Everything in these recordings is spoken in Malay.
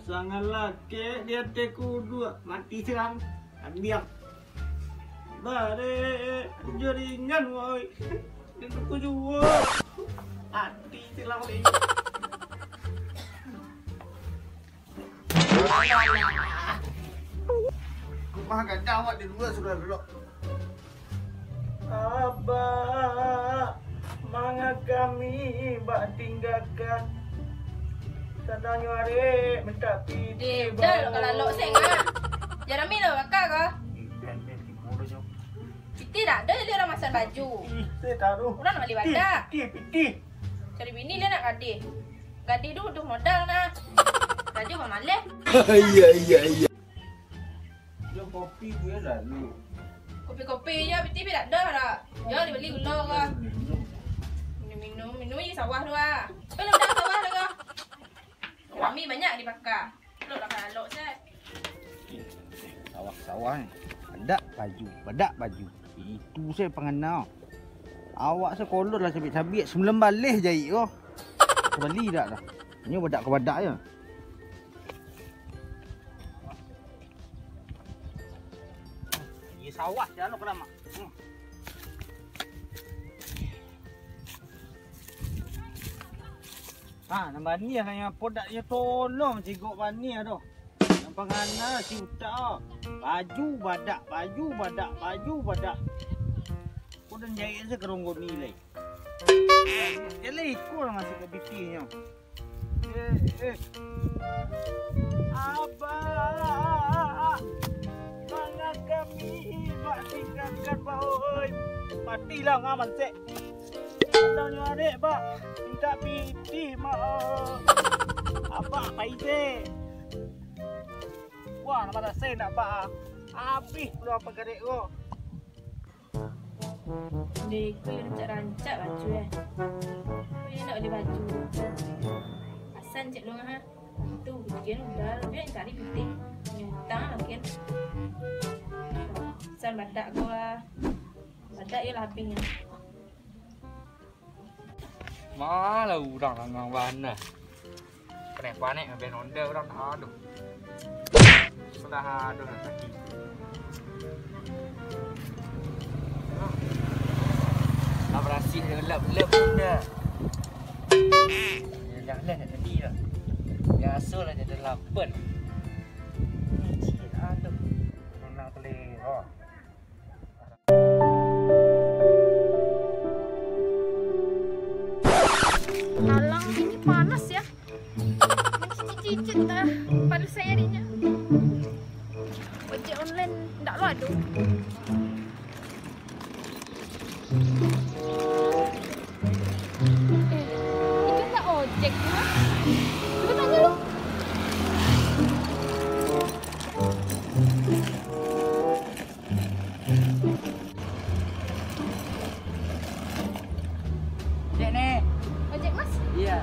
pasangan laki dia kudu mati siram ambiak bare jaringan woi itu kudu mati siram ini mah gak jawab di luar sudah dulu Abah manga kami bak tinggalkan sadang nyari minta piti dah kalau lo senga jarami lo kakak ke piti tak ada dia orang masak baju saya taruh orang nak beli badak piti cari bini dia nak gadi tu modal nah gadi apa malah iya dia kopi gue lalu kopi je piti tak ada dah dia dibeli gula ke minum je sawah tu ah belum dah sawah dah ke kami banyak dibakar lo dah kalau set sawah ni badak baju itu saya pengenal awak sekolot lah sabit-sabit sebelum balik jahit kau beli tak dah ni badak ke badak je sawah jalan ke lama nampak ni hanya podaknya tolong cikgu bani tu. Nampak ngana si utak. Baju badak. Kau dah jahit se keronggo nilai. Jadi ikut lah masih ke bitinya. Abah, mana kami bak tinggalkan baoi. Patilah ngaman sek. Andangnya adik bak. Minta piti mak apa paide wah nama dah saya nak ba habis lu apa gadek ko dek kau yang rancak baju kau yang nak beli baju asan cek lu ha tu bikin udah dia cari piti nyutang mungkin asan badak gua badak ya lapingnya malah orang langang mana kenapa nih ben onda orang aduh sudah aduh lagi abrasi lep bunda jangan tadi lah biasa lah jadi lapan aduh orang kelero Alang ini panas ya. Cicit-cicit dah pada saya harinya. Ojek online tak lo ada. Itu tak ojek lah. Coba tanya lu. Cek nih. Ojek mas? Iya.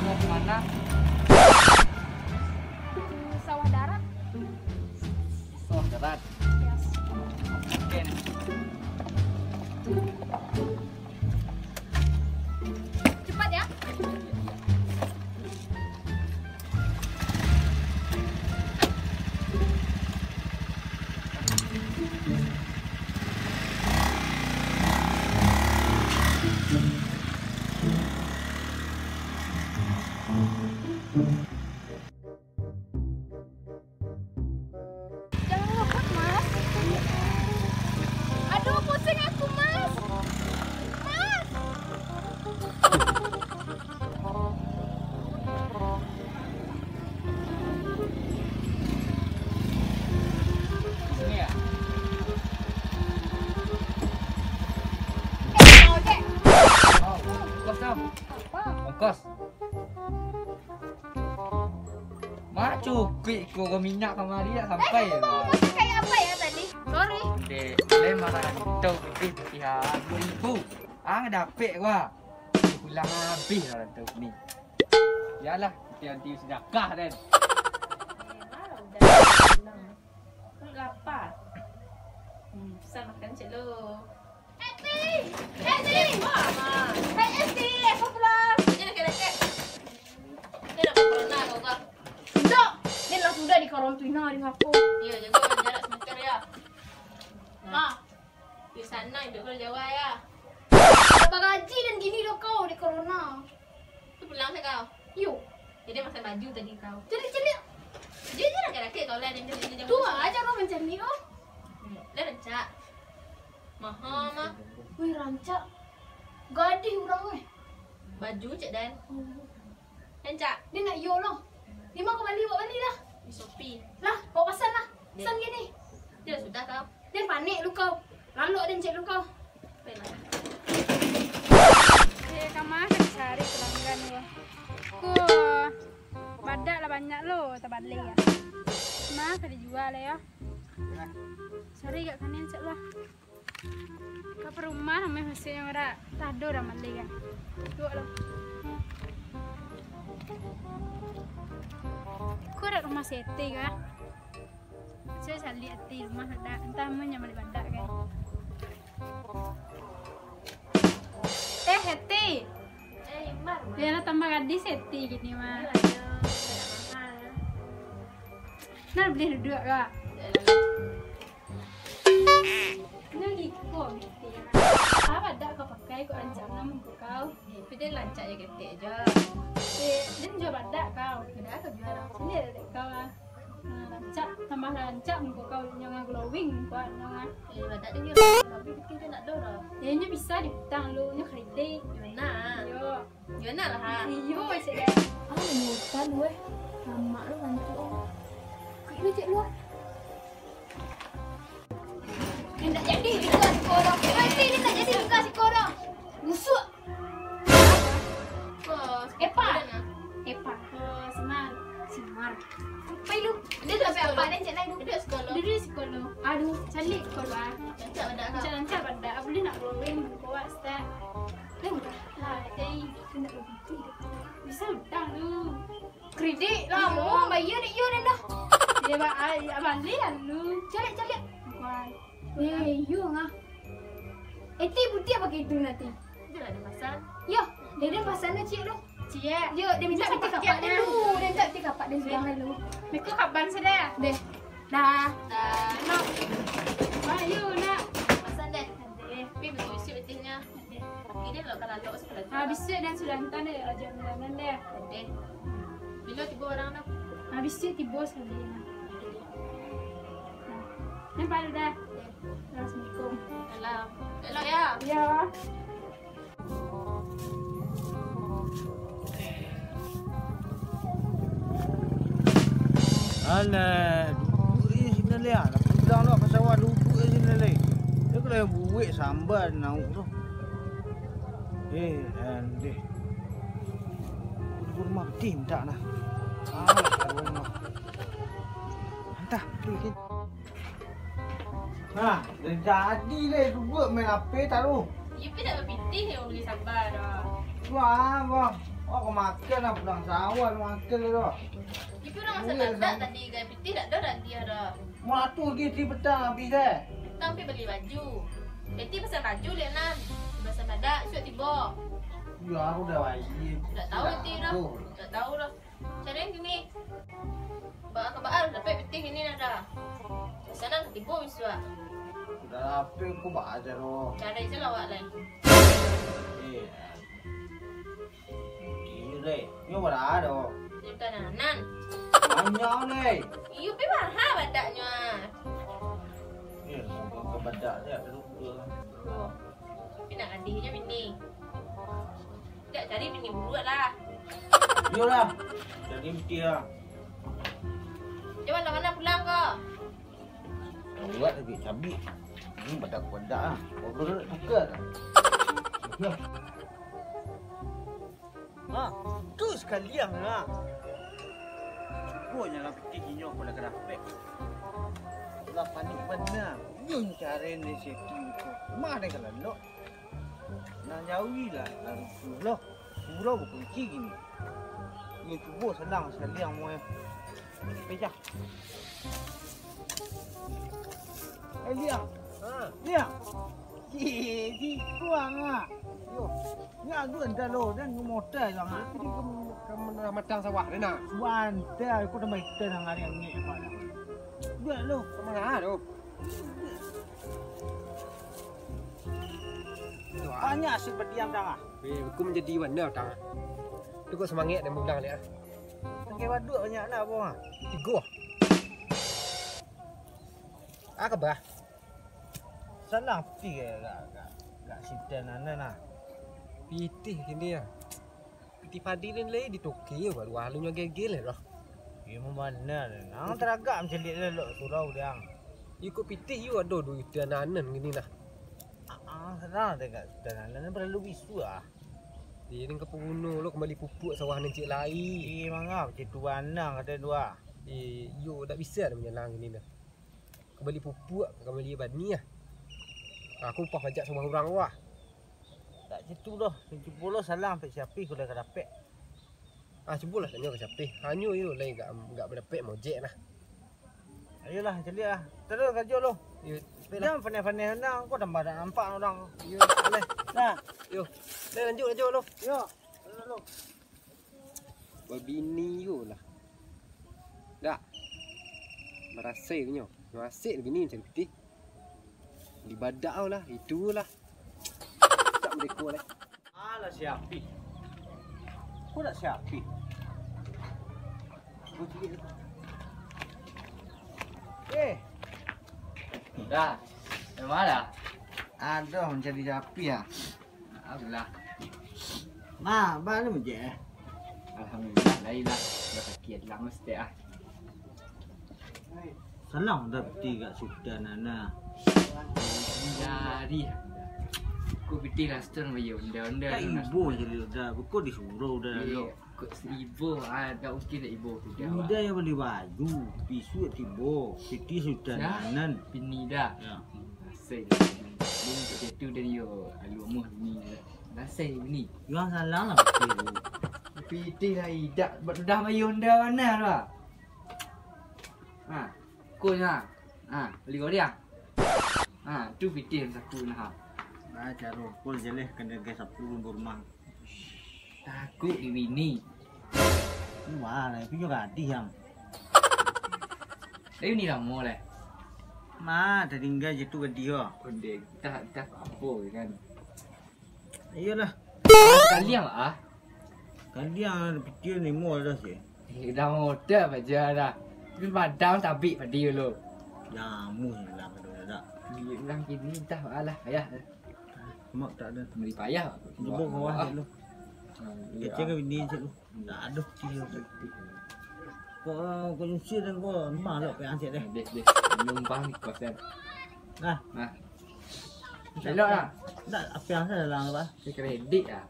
Mau kemana? Sawah darat. Sawah darat. Yes. Oke. Cepat ya. Jangan ngebut mas. Aduh pusing aku mas. Mas. Sini ya. Ojek. Ongkos dong. Apa? Ongkos. Mak cupik kau minyak kemari tak sampai ya. Masih kayak apa ya tadi? Sorry. Dek, boleh marah itu pihak 2000. Ngedapik gua. Pulang habis lah tu ni. Yalah, nanti sedekah dan. Udah lapar. Pesan makan cik lu. Eti! Mama. Hai Eti, aku pulang. Dia nak kena. Dia nak corona karantina di aku. Ya, jaga jarak semeter ya. Ma, di sana hidup kalau Jawa ya. Dapat gaji dan gini loh kau di corona. Tu pulang saya kau. Yuk, Jadi masa baju tadi kau. jadi Jadi rakit kau lah yang jadi tua aja kau mencari oh. Dah rencak. Mahal mah. Wih rancak. Gaji orang weh. Baju cek dan. Rencak Dia nak yo loh. Dia mau kembali bawa balik lah. di Shopee. Lah, bawa pesan lah. Pesan gini. Dia sudah kau. Dia panik lu kau. Lalu dan cek lu kau. Baiklah. Kamar cari pelanggan lo. Ku badak lah banyak lo, tak balik ya. Mah kada dijual ya. Sorry gak kanin cek lah. Ke perumah namanya masih yang ada tado dah balik ya. Dua lo. Ku ada rumah sete kan. Saya cari di rumah ada entah mau nyamar badak kan. Heti. Mar. Dia lah tambah gadis Heti gini mah. Nah beli dua kak. Nah gitu Heti. Apa ada kau pakai kau rancang nama kau? Tapi dia lancak je ketik je. Dia jual badak kau. Ada apa jual? Sini ada kau lah. Rancak tambah rancak muka kau yang glowing kau nang. Badak dia tapi bikin dia nak dorong. Dia nya bisa diputang lu nya kredit. Gimana? Yo. Gimana lah ha? Iyo cek ya. Ah, mutan weh. Lama lu bantu. Kayak lu cek lu. Hendak jadi juga si korang. Nanti dia tak jadi juga si korang. Busuk. Kos. Epa. Epa. Oh, semar. Semar. Pai lu. Dia dah sampai apa dan cek lain lu. Dia sekolah. Dia di sekolah. Aduh, calik sekolah. Lancak badak kau. Lancar pada boleh nak glowing bawa start. Dia udah. Lah, jadi kena begitu. Bisa utang lu. Kredit lah mau bayar ni yo dah. Dia balik lu. Calik. Bukan. Yo ngah. Eti putih pakai itu nanti. Dia ada pasal. Yo, dia dah pasal nak cik lu. Cie. Yo, dia minta peti kapak dia dulu. Dia minta peti kapak dia sudah dulu. Meko kapan sudah? Deh. Dah. Dah. No. Ayo nak. Pasal deh. Ada. Tapi betul isi betulnya. Ini lo kalau lo sekolah. Habis itu dan sudah hantar deh ajar melanan deh. Deh. Bila tiba orang nak. Habis itu tiba sekali. Nampak dah. Assalamualaikum. Alam. Elok ya. Ya. Alah, duduk je sini le ah. Pulang nak pasal awak duduk je sini le. Dia kena buat sambal nauk tu. Deh. Duduk rumah tim tak nah. Taruh rumah. Hantar, pergi. Ha, jadi le duduk main apa taruh. You pun dah berpitih yang beli sabar dah. Wah, bang. Oh, makan lah pulang sawal makan le dah. You pun dah masak badak tadi gaya pitih tak ada dah dia dah. Mau atur ke ti petang habis eh. Tapi beli baju. Beti pesan baju dia nan. Pesan badak suat tiba. Ya, aku dah wajib. Tak tahu nanti dah. Tak tahu dah. Cara yang gini. Baal dapat pitih ini dah. Sana tiba wiswa. Dah apa aku baca roh. Cara je lawak lain. Ini ni mana ada? Dia bukan nan. Banyak ni. You pergi mahal badaknya. Ni ke badak dia lupa. Oh. Tapi nak adiknya bini. Tak cari bini buruak lah. Yolah. Jadi mesti lah. Dia mana pulang kau? Buat lagi cabai. Ini badak-badak ah. Order tukar. Ya. Ha, tu sekalian lah. Pokoknya lah peti nyok pada kerapek. Lah panik benar. Yung cara ni setting tu. Mana kalau lo? Nak jauhi lah. Lalu pulau berkunci gini. Ini cuba senang sekalian mu. Pecah. Liang. Ha, liang. Ji kuang ah. Yo, ni aku dah lo dan motor jangan. Jadi kamu matang sawah ni nak. Wan, dah aku dah mai tenang hari ni apa dah. Dua lo. Mana tu? Banyak si berdiam dah. Aku menjadi warna tang. Tu kau semangat dan mudah ni ah. Tangkai waduk banyak lah apa. 3. Ah kebah. Salah piti gak sitan ana. Pitih kini ah. Pitih padi ni lagi di Tokyo baru halunya gegel lah. Ya mana ni. Nang teragak macam dia lelok surau dia. Ikut pitih you ada duit dananan gini lah. Senang dekat sitan ana perlu bisu ah. Dia ni ke pembunuh lo kembali pupuk sawah nan cik lai. Mangap macam tu anang ada dua. You tak bisa dah menyelang gini dah. Kembali pupuk kembali bani ah. Aku upah pajak semua orang wah. Tak situ dah. 70 salah sampai siapa aku dah dapat. Ah cubalah tanya ke siapa. Hanyu you lai enggak berdapat mojek lah. Ayolah jadilah. Terus kerja lo. You Jangan pandai-pandai nang kau dah nampak orang. you boleh. Nah, Yo. Lanjut lo. yo. Lo. Berbini you lah. Tak. Merasa punya. Masih begini macam putih. Di badak lah. Itulah. Tak mereka lah. Alah siapi. Kau tak siapi. Dah. Memang dah. Ada mencari siapi ah. Alhamdulillah. Nah, mana muje? Alhamdulillah. Lailah. Dah sakit lah mesti ah. Salam dah peti kat Sudan ana. Jadi. Aku pitih lah stone bayu unda-unda. Kat ibu je dah. Kau disuruh dah lo. Kau seribu tak mungkin tak ibu tu dia. Muda yang beli baju, pisu tibo, peti Sudan anan. Pini dah. Ya. Rasai. Dia untuk itu dari yo. Alu muh ni. Rasai ni. Yang salah lah peti tu. Pitih lah idak. Dah bayu unda mana dah. Ha. Kau ni beli kau dia. Tu pitih satu nah. Cara pun jeleh kena gas 10 rumah. Takut di bini. Wah, tapi juga hati yang. Tapi ni lama lah. Ma, tertinggal je tu ke dia. Kondek tak apa kan. Iyalah. Kalian ah. Kalian peti ni mo dah sih. Dah motor baca dah. Tapi padam tabik pada dia lo. Ya, mu lah pada dah. Bilang kini dah alah payah. Mak tak ada. Beli payah. Jebuk bawah dulu. Kecil ke bini je lu. Tak ada peti. Kau nyusi dan kau malu pe asyik deh. Dek. Numpang di kosan. Nah, Elok lah. tak apa yang saya dalam apa? Saya kredit lah.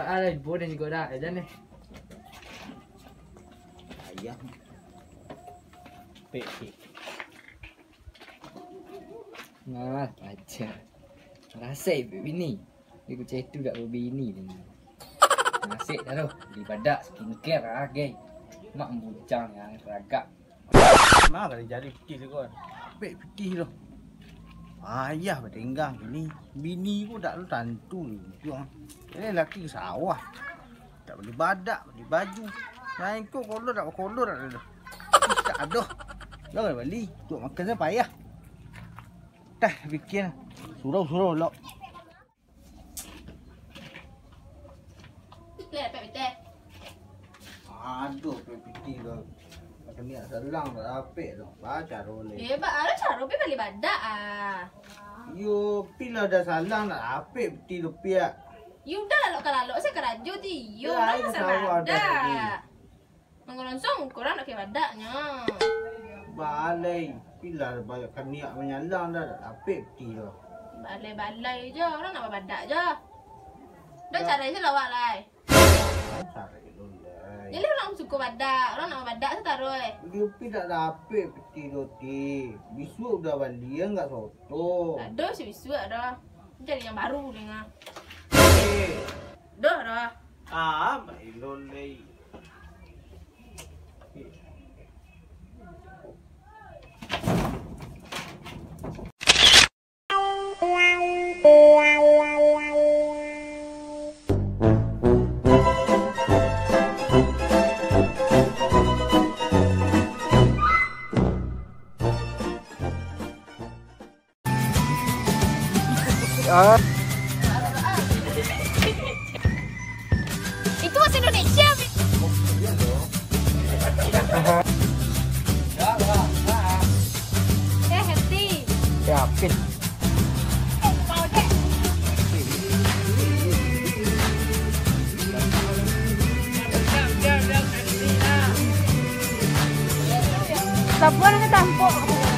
Ada ibu dan juga dah. Jangan ni. Ayah. Pe. Nah, aja. Rasai bini. Dia ku cetu dak bini ni. Nasib dah tu. Di badak skincare lah gay. Mak bucang yang seragak. Mak kali jadi peti tu kan. Pe peti tu. Ayah bertinggang ni. Bini ku tak lu tantu ni. Ini lelaki ke sawah. Tak beli badak, beli baju. Lain kau kolor tak ada. Tak ada. Lo kan beli. Tuk makan saya payah. Dah bikin surau lo. Le dapat betul. Aduh, peti tu. Macam ni selang tak apik tu. Baca roleh. Hebat ada cara beli badak ah. Yo, pila dah salang nak apik peti tu piak. You dah kalau saya keraju ti. You Ya, dah itu masa tahu ada tadi. badak. Mengolonsong korang nak ke badaknya. Balai. Pila dah banyak keniak menyalang dah apik peti tu. Balai-balai je. Orang nak badak je. Dah cara je lawak lai. Cari dulu. Jadi orang suka badak. Orang nak badak tu taruh. Yupi tak dapet peti roti. Bisu dah balik enggak soto. Ada si bisu ada. Jadi yang baru dengar. Eh, Dah dah. baik lolei. Wow. Itu bahasa Indonesia. Hati. Siapin. Labuan ke tampuk.